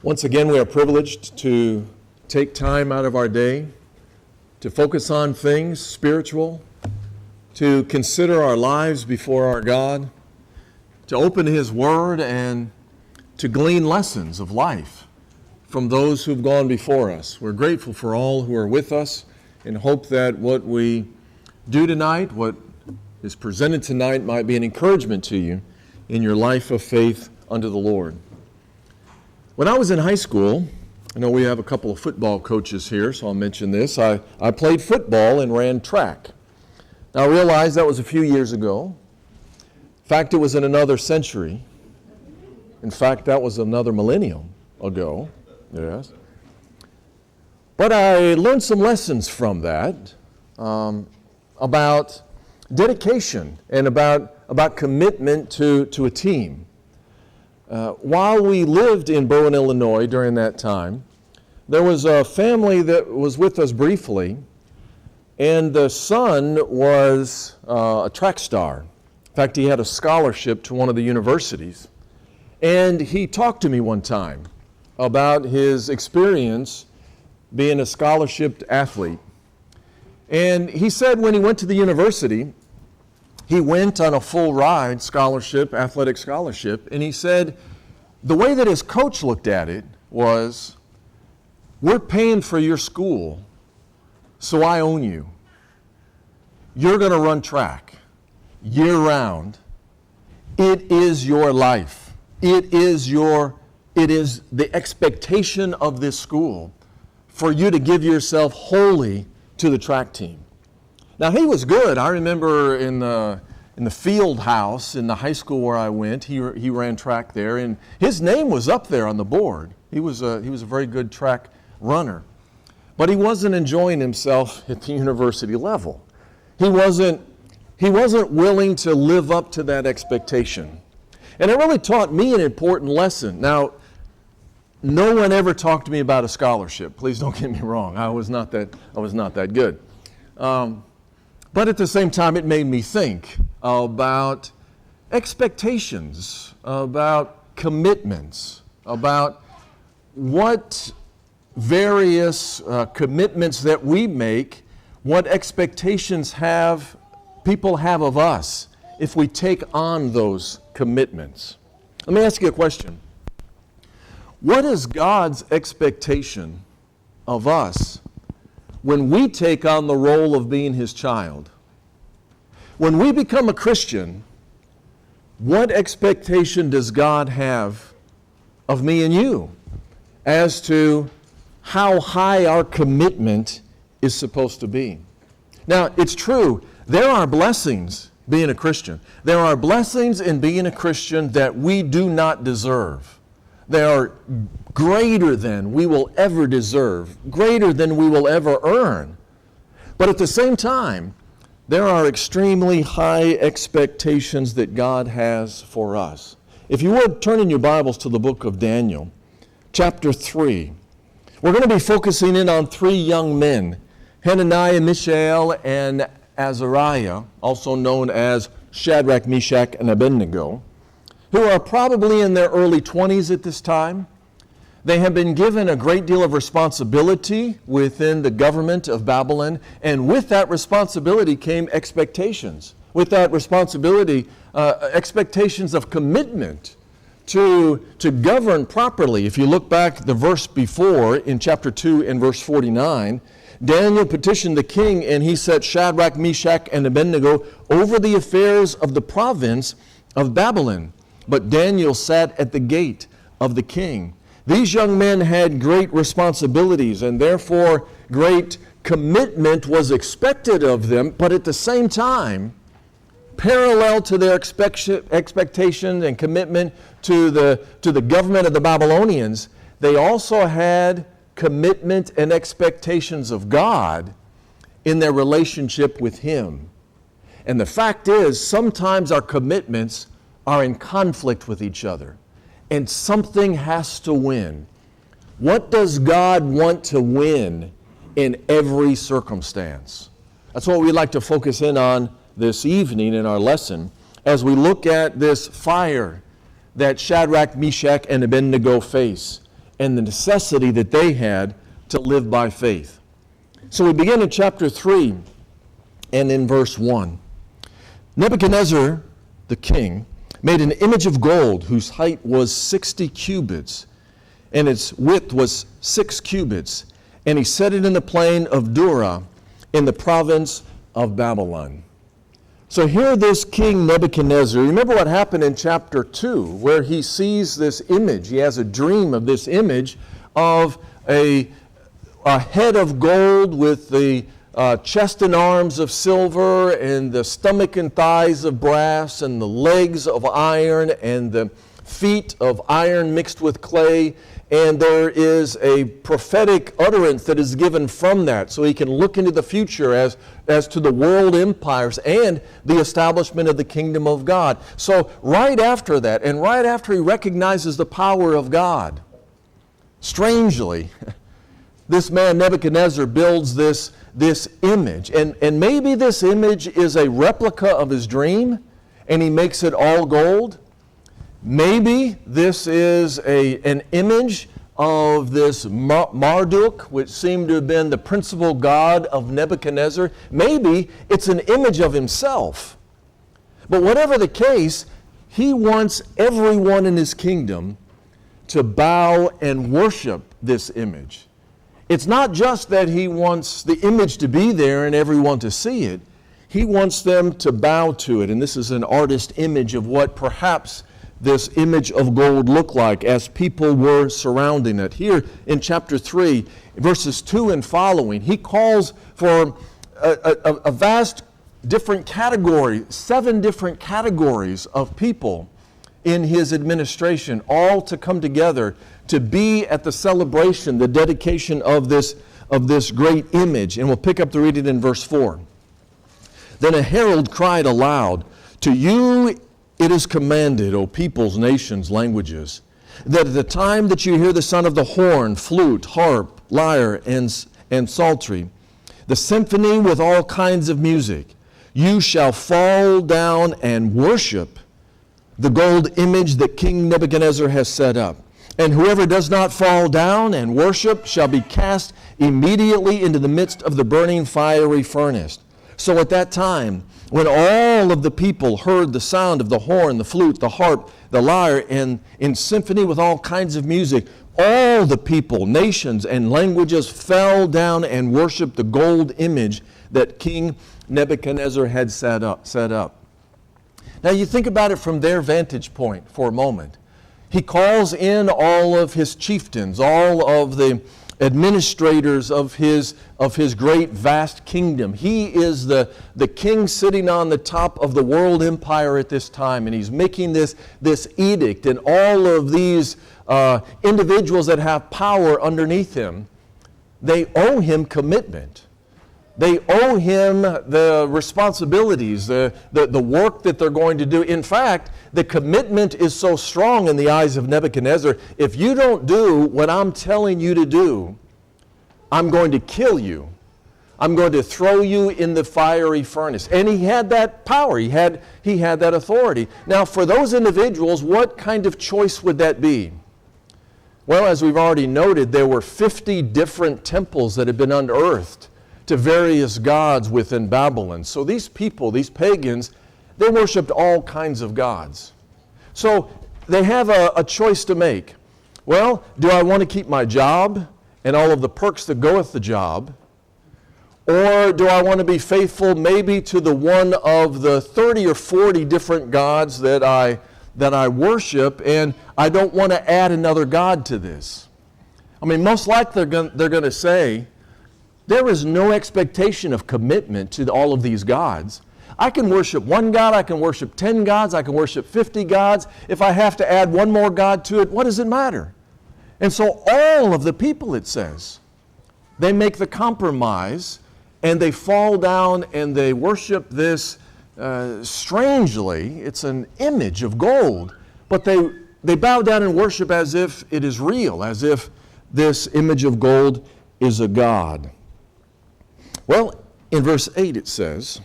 Once again, we are privileged to take time out of our day to focus on things spiritual, to consider our lives before our God, to open His Word and to glean lessons of life from those who've gone before us. We're grateful for all who are with us and hope that what we do tonight, what is presented tonight, might be an encouragement to you in your life of faith unto the Lord. When I was in high school, I know we have a couple of football coaches here, so I'll mention this. I played football and ran track. Now I realize that was a few years ago. In fact, it was in another century. In fact, that was another millennium ago. Yes. But I learned some lessons from that about dedication and about commitment to a team. While we lived in Berwyn, Illinois during that time, there was a family that was with us briefly, and the son was a track star. In fact, he had a scholarship to one of the universities. And he talked to me one time about his experience being a scholarship athlete. And he said when he went to the university, he went on a full ride scholarship, athletic scholarship, and he said the way that his coach looked at it was, we're paying for your school, so I own you. You're going to run track year-round. It is your life. It is the expectation of this school for you to give yourself wholly to the track team. Now, he was good. I remember in the field house in the high school where I went, he ran track there, and his name was up there on the board. He was a very good track runner. But he wasn't enjoying himself at the university level. He wasn't willing to live up to that expectation. And it really taught me an important lesson. Now, no one ever talked to me about a scholarship. Please don't get me wrong. I was not that good. But at the same time, it made me think about expectations, about commitments, about what various commitments that we make, what expectations people have of us if we take on those commitments. Let me ask you a question. What is God's expectation of us when we take on the role of being His child? When we become a Christian, what expectation does God have of me and you as to how high our commitment is supposed to be? Now, it's true, there are blessings being a Christian. There are blessings in being a Christian that we do not deserve. They are greater than we will ever deserve, greater than we will ever earn. But at the same time, there are extremely high expectations that God has for us. If you would, turn in your Bibles to the book of Daniel, chapter 3. We're going to be focusing in on three young men, Hananiah, Mishael, and Azariah, also known as Shadrach, Meshach, and Abednego, who are probably in their early 20s at this time. They have been given a great deal of responsibility within the government of Babylon, and with that responsibility came expectations. With that responsibility, expectations of commitment to govern properly. If you look back the verse before, in chapter 2 and verse 49, Daniel petitioned the king, and he set Shadrach, Meshach, and Abednego over the affairs of the province of Babylon. But Daniel sat at the gate of the king. These young men had great responsibilities, and therefore great commitment was expected of them, but at the same time, parallel to their expectation and commitment to the government of the Babylonians, they also had commitment and expectations of God in their relationship with Him. And the fact is, sometimes our commitments are in conflict with each other, and something has to win. What does God want to win in every circumstance? That's what we'd like to focus in on this evening in our lesson as we look at this fire that Shadrach, Meshach, and Abednego face. and the necessity that they had to live by faith. So we begin in chapter 3 and in verse 1. Nebuchadnezzar, the king, made an image of gold whose height was 60 cubits, and its width was 6 cubits, and he set it in the plain of Dura in the province of Babylon. So here this king Nebuchadnezzar, remember what happened in chapter 2, where he sees this image. He has a dream of this image of a head of gold with the chest and arms of silver and the stomach and thighs of brass and the legs of iron and the feet of iron mixed with clay. And there is a prophetic utterance that is given from that, so he can look into the future as to the world empires and the establishment of the kingdom of God. So right after that, and right after he recognizes the power of God, strangely, this man Nebuchadnezzar builds this image. And maybe this image is a replica of his dream, and he makes it all gold. Maybe this is an image of this Marduk, which seemed to have been the principal god of Nebuchadnezzar. Maybe it's an image of himself. But whatever the case, he wants everyone in his kingdom to bow and worship this image. It's not just that he wants the image to be there and everyone to see it. He wants them to bow to it. And this is an artist image of what perhaps this image of gold looked like as people were surrounding it. Here in chapter 3, verses 2 and following, he calls for a vast different category, 7 different categories of people in his administration, all to come together to be at the celebration, the dedication of this great image. And we'll pick up the reading in verse 4. Then a herald cried aloud, "To you it is commanded, O peoples, nations, languages, that at the time that you hear the sound of the horn, flute, harp, lyre, and psaltery, the symphony with all kinds of music, you shall fall down and worship the gold image that King Nebuchadnezzar has set up. And whoever does not fall down and worship shall be cast immediately into the midst of the burning fiery furnace." So at that time, when all of the people heard the sound of the horn, the flute, the harp, the lyre, and in symphony with all kinds of music, all the people, nations, and languages fell down and worshiped the gold image that King Nebuchadnezzar had set up. Now you think about it from their vantage point for a moment. He calls in all of his chieftains, all of the administrators of his great vast kingdom. He is the king sitting on the top of the world empire at this time, and he's making this edict, and all of these individuals that have power underneath him, they owe him commitment. They owe him the responsibilities, the work that they're going to do. In fact, the commitment is so strong in the eyes of Nebuchadnezzar. If you don't do what I'm telling you to do, I'm going to kill you. I'm going to throw you in the fiery furnace. And he had that power. He had that authority. Now, for those individuals, what kind of choice would that be? Well, as we've already noted, there were 50 different temples that had been unearthed to various gods within Babylon. So these people, these pagans, they worshiped all kinds of gods. So they have a choice to make. Well, do I want to keep my job and all of the perks that go with the job? Or do I want to be faithful maybe to the one of the 30 or 40 different gods that I worship, and I don't want to add another god to this? I mean, most likely they're going to say, there is no expectation of commitment to all of these gods. I can worship one God, I can worship 10 gods, I can worship 50 gods. If I have to add one more god to it, what does it matter? And so all of the people, it says, they make the compromise and they fall down and they worship this, strangely, it's an image of gold, but they bow down and worship as if it is real, as if this image of gold is a god. Well, in verse 8 it says,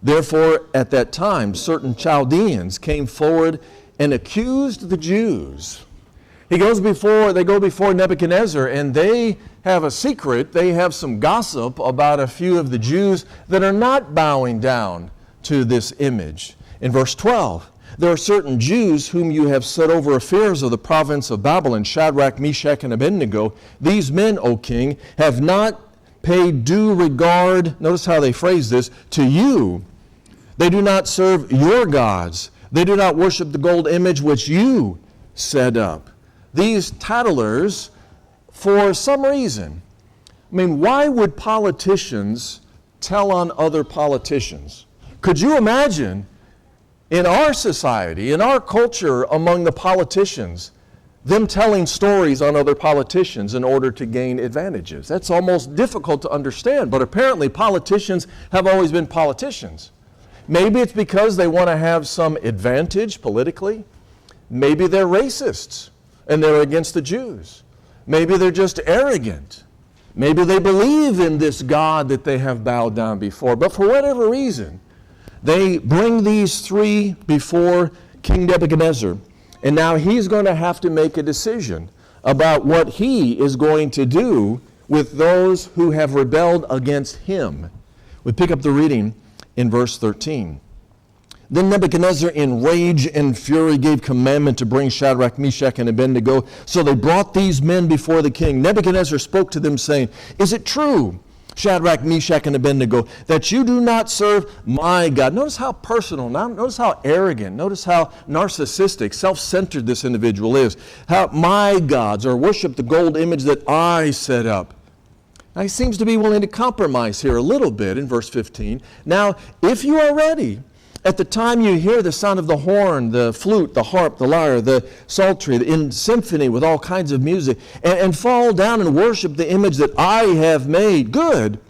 "Therefore at that time certain Chaldeans came forward and accused the Jews, They go before Nebuchadnezzar, and they have a secret. They have some gossip about a few of the Jews that are not bowing down to this image. In verse 12, there are certain Jews whom you have set over affairs of the province of Babylon, Shadrach, Meshach, and Abednego. These men, O king, have not paid due regard, notice how they phrase this, to you. They do not serve your gods. They do not worship the gold image which you set up. These tattlers, for some reason, why would politicians tell on other politicians? Could you imagine in our society, in our culture, among the politicians, them telling stories on other politicians in order to gain advantages? That's almost difficult to understand, but apparently politicians have always been politicians. Maybe it's because they want to have some advantage politically. Maybe they're racists and they're against the Jews. Maybe they're just arrogant. Maybe they believe in this God that they have bowed down before. But for whatever reason, they bring these three before King Nebuchadnezzar. And now he's going to have to make a decision about what he is going to do with those who have rebelled against him. We pick up the reading in verse 13. Then Nebuchadnezzar, in rage and fury, gave commandment to bring Shadrach, Meshach, and Abednego. So they brought these men before the king. Nebuchadnezzar spoke to them, saying, Is it true, Shadrach, Meshach, and Abednego, that you do not serve my God? Notice how personal, notice how arrogant, notice how narcissistic, self-centered this individual is. How my gods, or worship the gold image that I set up. Now he seems to be willing to compromise here a little bit in verse 15. Now, if you are ready, at the time you hear the sound of the horn, the flute, the harp, the lyre, the psaltery, in symphony with all kinds of music, and fall down and worship the image that I have made, good.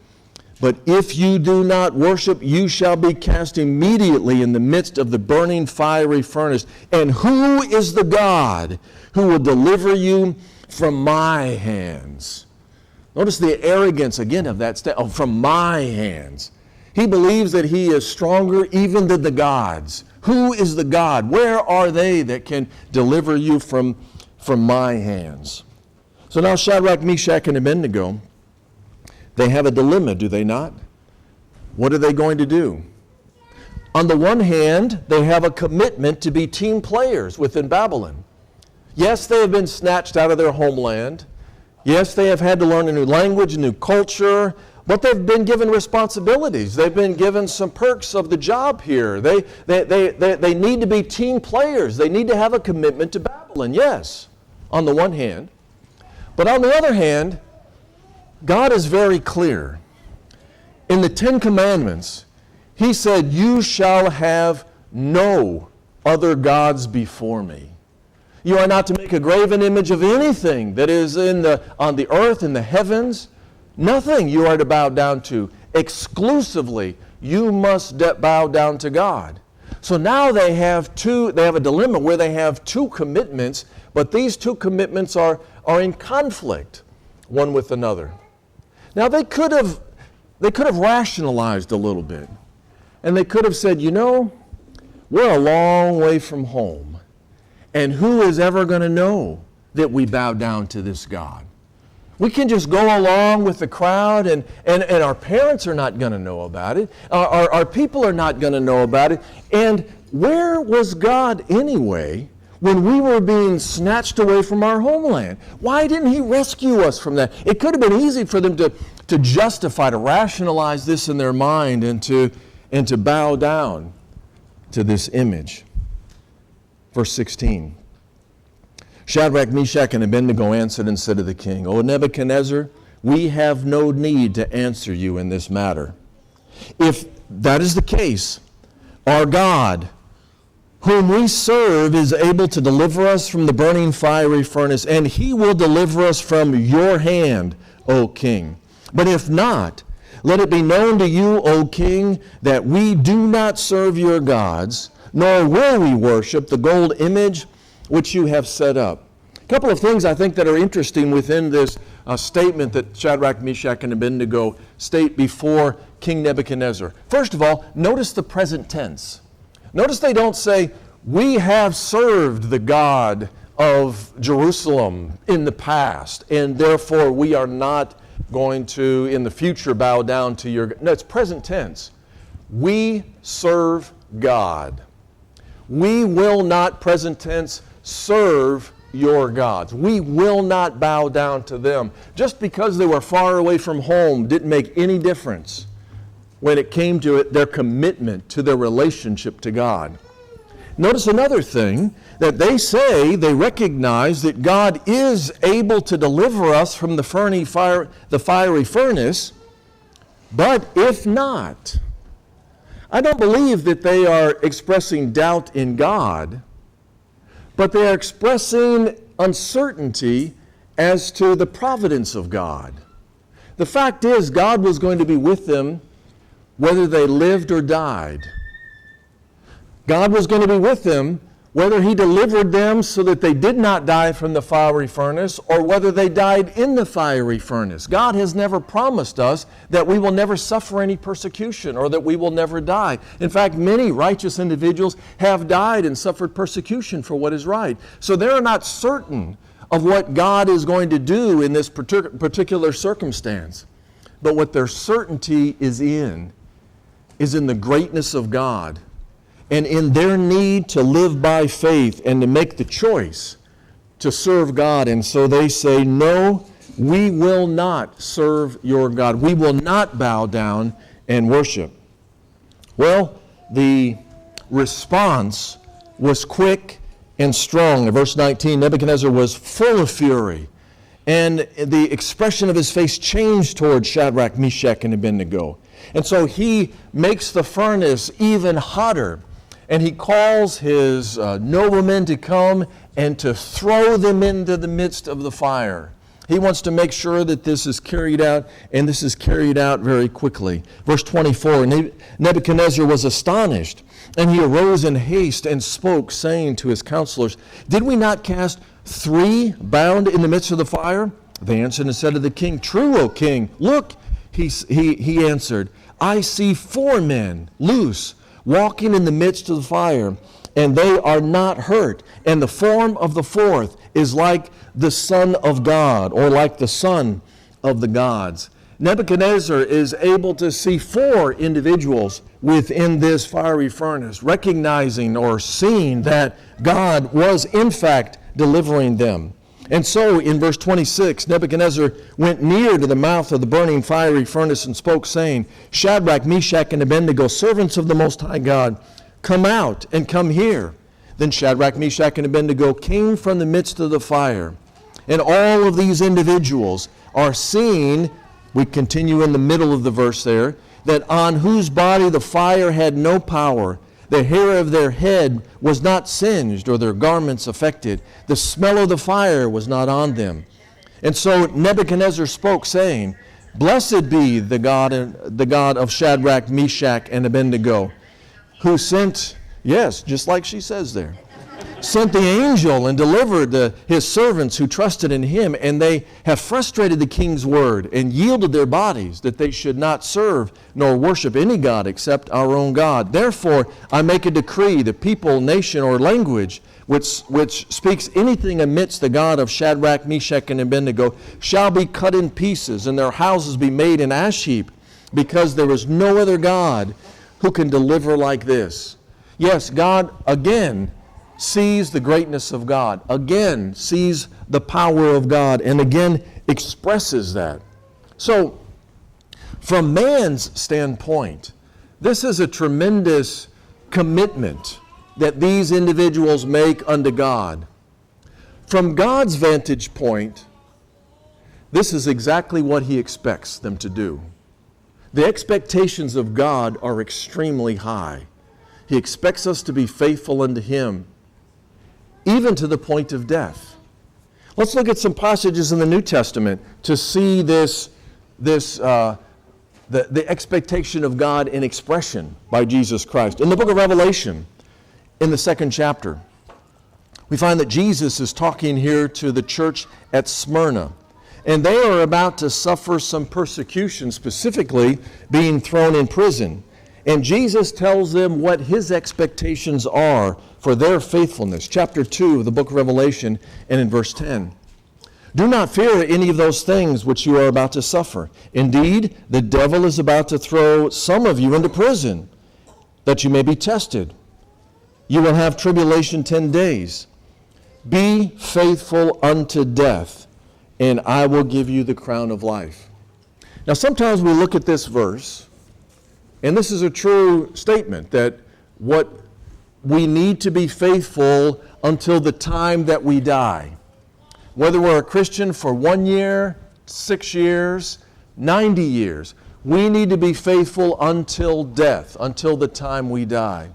But if you do not worship, you shall be cast immediately in the midst of the burning fiery furnace. And who is the God who will deliver you from my hands? Notice the arrogance again of that statement, from my hands. He believes that he is stronger even than the gods. Who is the God? Where are they that can deliver you from my hands? So now Shadrach, Meshach, and Abednego, they have a dilemma, do they not? What are they going to do? On the one hand, they have a commitment to be team players within Babylon. Yes, they have been snatched out of their homeland. Yes, they have had to learn a new language, a new culture, but they've been given responsibilities. They've been given some perks of the job here. They need to be team players. They need to have a commitment to Babylon, yes, on the one hand. But on the other hand, God is very clear. In the Ten Commandments, He said, you shall have no other gods before me. You are not to make a graven image of anything that is on the earth, in the heavens. Nothing you are to bow down to. Exclusively, you must bow down to God. So now they have a dilemma where they have two commitments, but these two commitments are in conflict one with another. Now they could have rationalized a little bit. And they could have said, we're a long way from home. And who is ever going to know that we bow down to this God? We can just go along with the crowd, and our parents are not going to know about it. Our people are not going to know about it. And where was God anyway when we were being snatched away from our homeland? Why didn't He rescue us from that? It could have been easy for them to justify, to rationalize this in their mind and to bow down to this image. Verse 16. Shadrach, Meshach, and Abednego answered and said to the king, O Nebuchadnezzar, we have no need to answer you in this matter. If that is the case, our God, whom we serve, is able to deliver us from the burning fiery furnace, and He will deliver us from your hand, O king. But if not, let it be known to you, O king, that we do not serve your gods, nor will we worship the gold image which you have set up. A couple of things I think that are interesting within this statement that Shadrach, Meshach, and Abednego state before King Nebuchadnezzar. First of all, notice the present tense. Notice they don't say, we have served the God of Jerusalem in the past, and therefore we are not going to, in the future, bow down to your... No, it's present tense. We serve God. We will not, present tense, serve your gods. We will not bow down to them. Just because they were far away from home didn't make any difference when it came to it, their commitment to their relationship to God. Notice another thing, that they say, they recognize that God is able to deliver us from the fiery furnace, but if not, I don't believe that they are expressing doubt in God, but they are expressing uncertainty as to the providence of God. The fact is, God was going to be with them whether they lived or died. God was going to be with them whether He delivered them so that they did not die from the fiery furnace or whether they died in the fiery furnace. God has never promised us that we will never suffer any persecution or that we will never die. In fact, many righteous individuals have died and suffered persecution for what is right. So they are not certain of what God is going to do in this particular circumstance. But what their certainty is in the greatness of God and in their need to live by faith and to make the choice to serve God. And so they say, no, we will not serve your God. We will not bow down and worship. Well, the response was quick and strong. In verse 19, Nebuchadnezzar was full of fury, and the expression of his face changed toward Shadrach, Meshach, and Abednego. And so he makes the furnace even hotter, and he calls his noblemen to come and to throw them into the midst of the fire. He wants to make sure that this is carried out, and this is carried out very quickly. Verse 24, Nebuchadnezzar was astonished, and he arose in haste and spoke, saying to his counselors, "Did we not cast 3 bound in the midst of the fire?" They answered and said to the king, "True, O king. Look," he answered, "I see 4 men loose, walking in the midst of the fire, and they are not hurt. And the form of the 4th is like the Son of God," or like the Son of the gods. Nebuchadnezzar is able to see 4 individuals within this fiery furnace, recognizing or seeing that God was in fact delivering them. And so in verse 26, Nebuchadnezzar went near to the mouth of the burning fiery furnace and spoke, saying, "Shadrach, Meshach, and Abednego, servants of the Most High God, come out and come here." Then Shadrach, Meshach, and Abednego came from the midst of the fire. And all of these individuals are seeing, we continue in the middle of the verse there, that on whose body the fire had no power. The hair of their head was not singed or their garments affected. The smell of the fire was not on them. And so Nebuchadnezzar spoke, saying, "Blessed be the God of Shadrach, Meshach, and Abednego, who sent," yes, just like she says there, "sent the angel and delivered his servants who trusted in him, and they have frustrated the king's word and yielded their bodies that they should not serve nor worship any god except our own God. Therefore I make a decree, the people, nation, or language which speaks anything amidst the God of Shadrach, Meshach, and Abednego shall be cut in pieces, and their houses be made an ash heap, because there is no other God who can deliver like this." Yes, God again sees the greatness of God, again sees the power of God, and again expresses that. So, from man's standpoint, this is a tremendous commitment that these individuals make unto God. From God's vantage point, this is exactly what He expects them to do. The expectations of God are extremely high. He expects us to be faithful unto Him, even to the point of death. Let's look at some passages in the New Testament to see the expectation of God in expression by Jesus Christ. In the book of Revelation, in the 2nd chapter, we find that Jesus is talking here to the church at Smyrna, and they are about to suffer some persecution, specifically being thrown in prison. And Jesus tells them what his expectations are for their faithfulness. Chapter 2 of the book of Revelation, and in verse 10. Do not fear any of those things which you are about to suffer. Indeed, the devil is about to throw some of you into prison, that you may be tested. You will have tribulation 10 days. Be faithful unto death, and I will give you the crown of life. Now, sometimes we look at this verse, and this is a true statement, that what we need to be faithful until the time that we die. Whether we're a Christian for 1 year, 6 years, 90 years, we need to be faithful until death, until the time we die.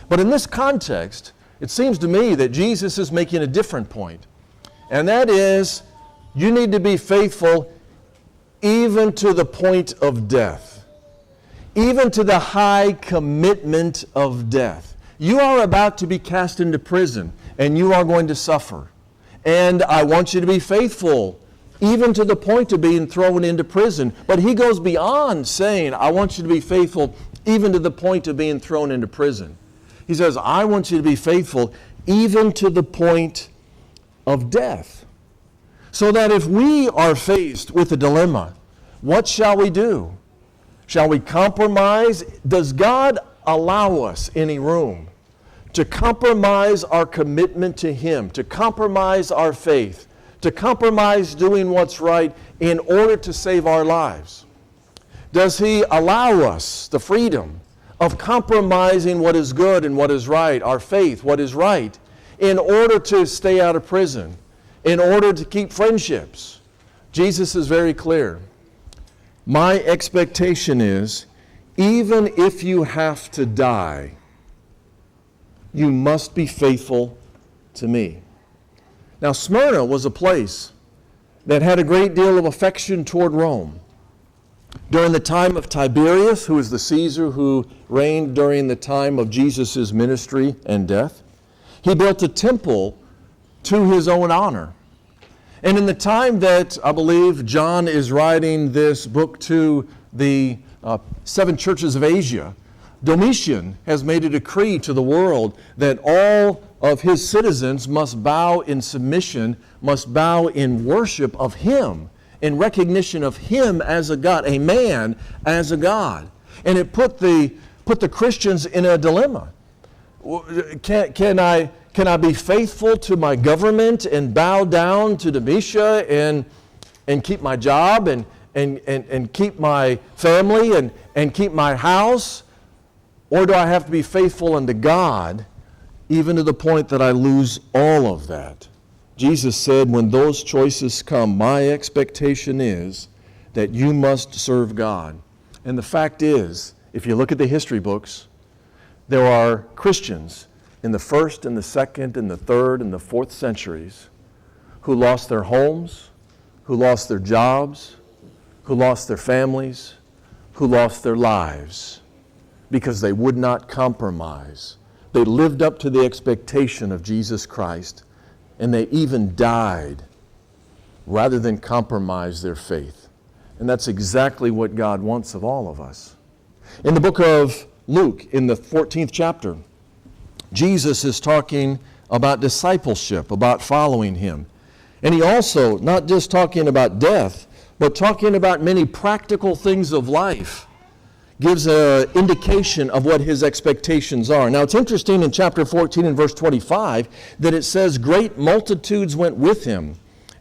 But in this context, it seems to me that Jesus is making a different point. And that is, you need to be faithful even to the point of death. Even to the high commitment of death. You are about to be cast into prison, and you are going to suffer. And I want you to be faithful, even to the point of being thrown into prison. But he goes beyond saying, I want you to be faithful, even to the point of being thrown into prison. He says, I want you to be faithful, even to the point of death. So that if we are faced with a dilemma, what shall we do? Shall we compromise? Does God allow us any room to compromise our commitment to him, to compromise our faith, to compromise doing what's right in order to save our lives? Does he allow us the freedom of compromising what is good and what is right, our faith, what is right, in order to stay out of prison, in order to keep friendships? Jesus is very clear. My expectation is, even if you have to die, you must be faithful to me. Now, Smyrna was a place that had a great deal of affection toward Rome. During the time of Tiberius, who was the Caesar who reigned during the time of Jesus' ministry and death, he built a temple to his own honor. And in the time that I believe John is writing this book to the 7 churches of Asia, Domitian has made a decree to the world that all of his citizens must bow in submission, must bow in worship of him, in recognition of him as a God, a man as a God. And it put the Christians in a dilemma. Can I be faithful to my government and bow down to Domitian and keep my job and keep my family and keep my house? Or do I have to be faithful unto God, even to the point that I lose all of that? Jesus said, when those choices come, my expectation is that you must serve God. And the fact is, if you look at the history books, there are Christians in the 1st and the 2nd and the 3rd and the 4th centuries who lost their homes, who lost their jobs, who lost their families, who lost their lives, because they would not compromise. They lived up to the expectation of Jesus Christ, and they even died rather than compromise their faith. And that's exactly what God wants of all of us. In the book of Luke, in the 14th chapter, Jesus is talking about discipleship, about following him. And he also, not just talking about death, but talking about many practical things of life, gives an indication of what his expectations are. Now, it's interesting in chapter 14 and verse 25 that it says, great multitudes went with him,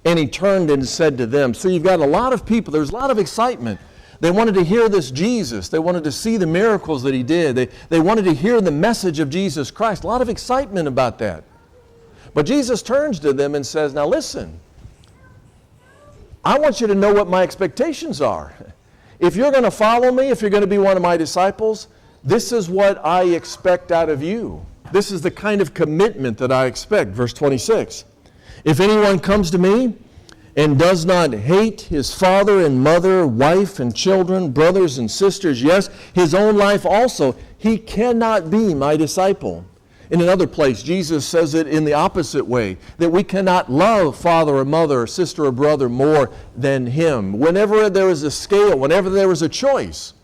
and he turned and said to them. So you've got a lot of people, there's a lot of excitement. They wanted to hear this Jesus. They wanted to see the miracles that he did. They wanted to hear the message of Jesus Christ. A lot of excitement about that. But Jesus turns to them and says, now listen, I want you to know what my expectations are. If you're going to follow me, if you're going to be one of my disciples, this is what I expect out of you. This is the kind of commitment that I expect. Verse 26. If anyone comes to me and does not hate his father and mother, wife and children, brothers and sisters, yes, his own life also, he cannot be my disciple. In another place, Jesus says it in the opposite way, that we cannot love father or mother or sister or brother more than him. Whenever there is a scale, whenever there is a choice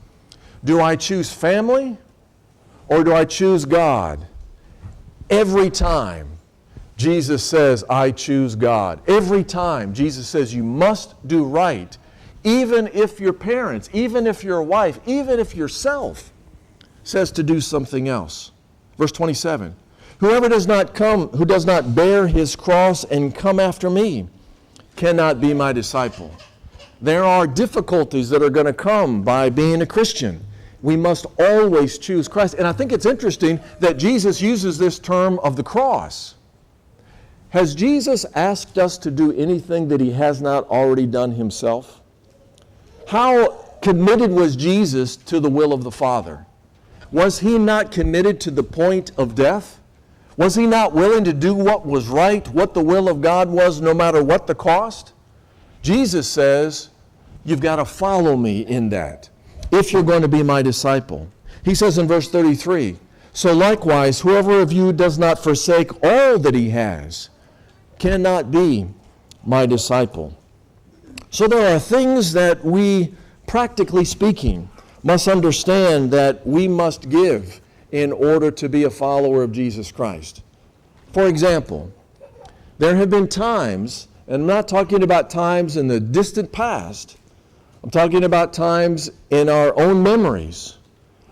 Do I choose family or do I choose God? Every time Jesus says, I choose God. Every time Jesus says you must do right, even if your parents, even if your wife, even if yourself says to do something else. Verse 27, whoever does not come, who does not bear his cross and come after me, cannot be my disciple. There are difficulties that are going to come by being a Christian. We must always choose Christ. And I think it's interesting that Jesus uses this term of the cross. Has Jesus asked us to do anything that he has not already done himself? How committed was Jesus to the will of the Father? Was he not committed to the point of death? Was he not willing to do what was right, what the will of God was, no matter what the cost? Jesus says, you've got to follow me in that if you're going to be my disciple. He says in verse 33, so likewise, whoever of you does not forsake all that he has cannot be my disciple. So there are things that we, practically speaking, must understand that we must give in order to be a follower of Jesus Christ. For example, there have been times, and I'm not talking about times in the distant past, I'm talking about times in our own memories,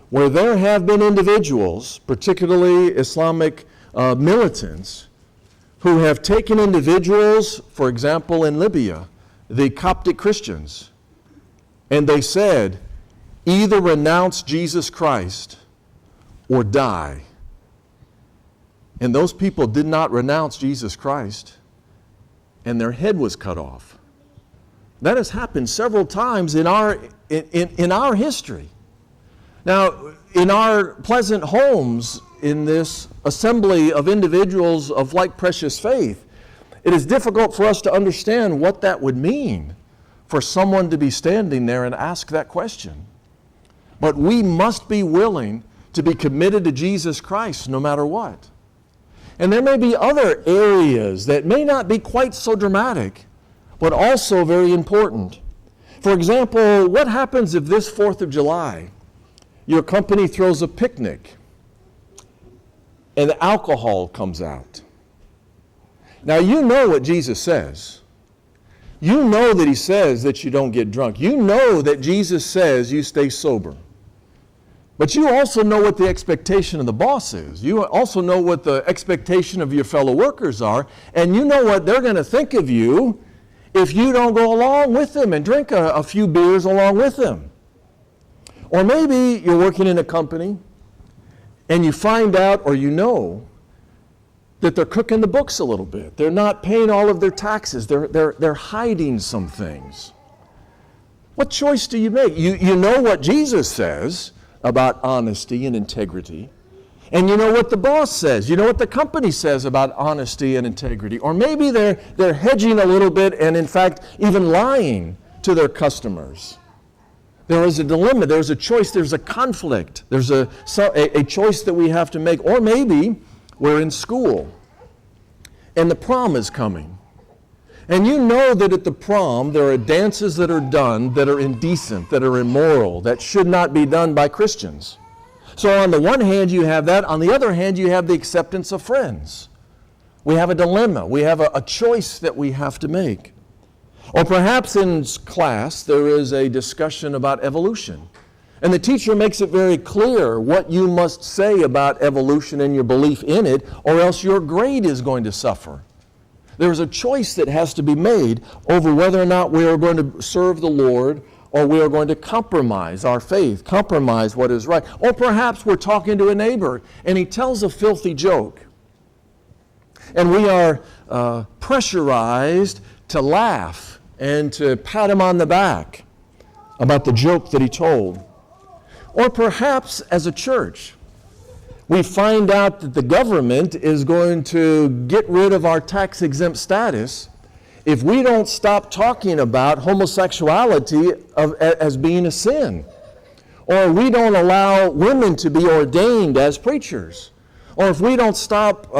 where there have been individuals, particularly Islamic militants, who have taken individuals, for example in Libya, the Coptic Christians, and they said, either renounce Jesus Christ or die. And those people did not renounce Jesus Christ, and their head was cut off. That has happened several times in our history. Now, in our pleasant homes, in this assembly of individuals of like precious faith, it is difficult for us to understand what that would mean for someone to be standing there and ask that question. But we must be willing to be committed to Jesus Christ no matter what. And there may be other areas that may not be quite so dramatic, but also very important. For example, what happens if this 4th of July, your company throws a picnic and alcohol comes out? Now you know what Jesus says. You know that he says that you don't get drunk. You know that Jesus says you stay sober. But you also know what the expectation of the boss is. You also know what the expectation of your fellow workers are, and you know what they're going to think of you if you don't go along with them and drink a few beers along with them. Or maybe you're working in a company and you find out, or you know, that they're cooking the books a little bit. They're not paying all of their taxes. They're hiding some things. What choice do you make? You know what Jesus says about honesty and integrity. And you know what the boss says. You know what the company says about honesty and integrity. Or maybe they're hedging a little bit and in fact even lying to their customers. There is a dilemma, there's a choice, there's a conflict. There's a choice that we have to make. Or maybe we're in school and the prom is coming. And you know that at the prom there are dances that are done that are indecent, that are immoral, that should not be done by Christians. So on the one hand you have that, on the other hand you have the acceptance of friends. We have a dilemma, we have a choice that we have to make. Or perhaps in class there is a discussion about evolution. And the teacher makes it very clear what you must say about evolution and your belief in it, or else your grade is going to suffer. There's a choice that has to be made over whether or not we are going to serve the Lord or we are going to compromise our faith, compromise what is right. Or perhaps we're talking to a neighbor and he tells a filthy joke. And we are pressurized to laugh and to pat him on the back about the joke that he told. Or perhaps as a church, we find out that the government is going to get rid of our tax-exempt status if we don't stop talking about homosexuality as being a sin. Or we don't allow women to be ordained as preachers. or if we don't stop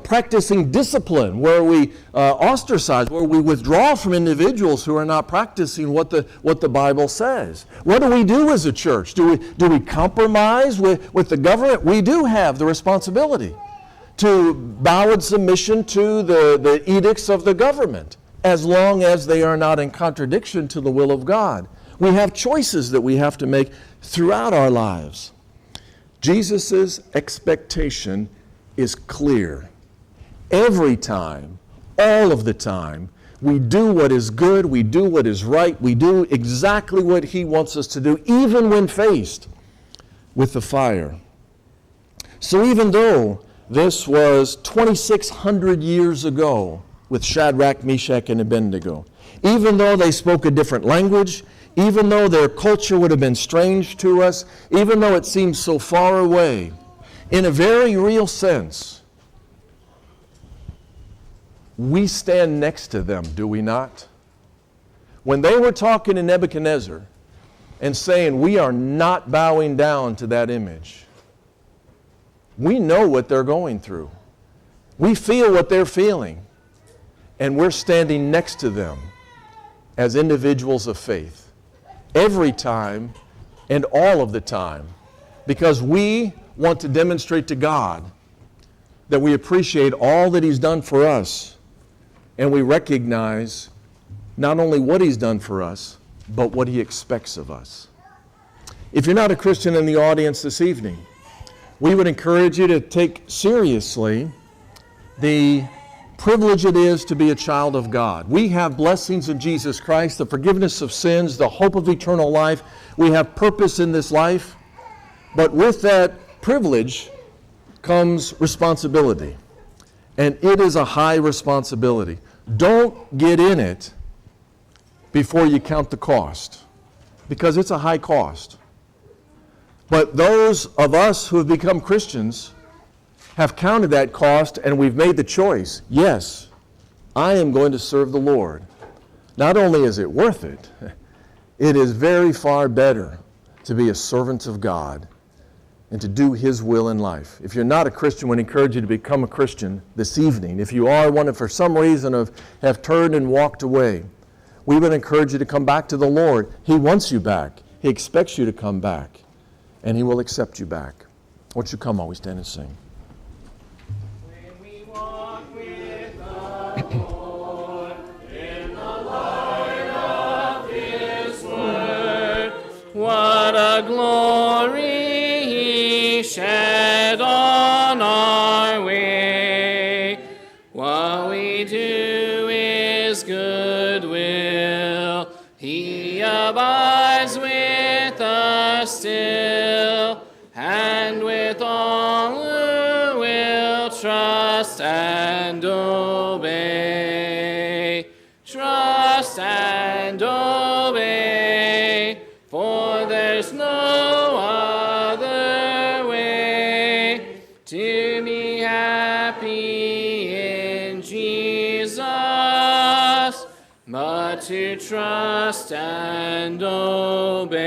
practicing discipline, where we ostracize, where we withdraw from individuals who are not practicing what the Bible says. What do we do as a church? Do we compromise with the government? We do have the responsibility to bow in submission to the edicts of the government, as long as they are not in contradiction to the will of God. We have choices that we have to make throughout our lives. Jesus' expectation is clear. Every time, all of the time, we do what is good, we do what is right, we do exactly what He wants us to do, even when faced with the fire. So even though this was 2,600 years ago with Shadrach, Meshach, and Abednego, even though they spoke a different language, even though their culture would have been strange to us, even though it seems so far away, in a very real sense, we stand next to them, do we not? When they were talking to Nebuchadnezzar and saying, we are not bowing down to that image, we know what they're going through. We feel what they're feeling. And we're standing next to them as individuals of faith. Every time and all of the time. Because we want to demonstrate to God that we appreciate all that He's done for us. And we recognize not only what He's done for us, but what He expects of us. If you're not a Christian in the audience this evening, we would encourage you to take seriously the privilege it is to be a child of God. We have blessings in Jesus Christ, the forgiveness of sins, the hope of eternal life. We have purpose in this life. But with that privilege comes responsibility. And it is a high responsibility. Don't get in it before you count the cost, because it's a high cost. But those of us who have become Christians have counted that cost, and we've made the choice. Yes, I am going to serve the Lord. Not only is it worth it, it is very far better to be a servant of God and to do His will in life. If you're not a Christian, we encourage you to become a Christian this evening. If you are one that for some reason have turned and walked away, we would encourage you to come back to the Lord. He wants you back. He expects you to come back. And He will accept you back. Won't you come while we stand and sing? When we walk with the Lord in the light of His word, what a glory He shed on our way. What we do is goodwill. He abides with us still, and with all who will trust and obey. Trust and obey, for there's no other way to be happy in Jesus, but to trust and obey.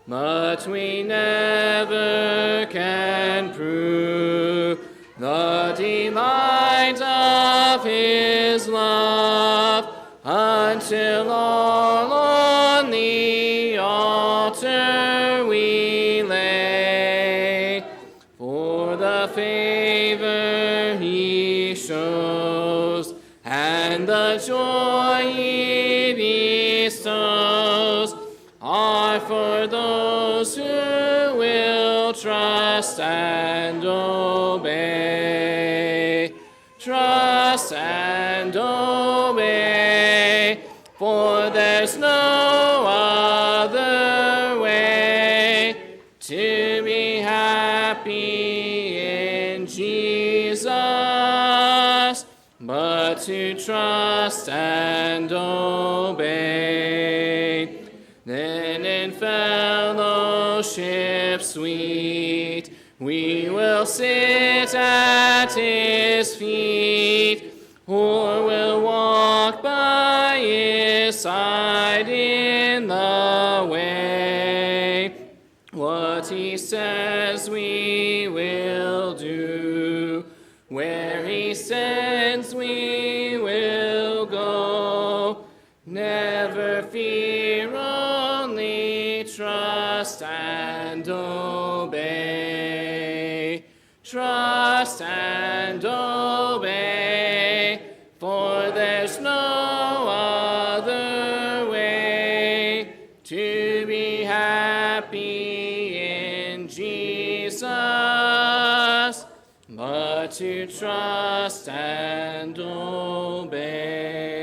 But we never can prove the delight of His love until all on the altar we lay. For the favor He shows and the joy He bestows are for those who will trust and obey. Trust and obey, for there's no other way to be happy in Jesus, but to trust and obey. Then in fellowship sweet we will sit at His feet, or will walk by His side in the way. What He says we trust and obey, for there's no other way to be happy in Jesus but to trust and obey.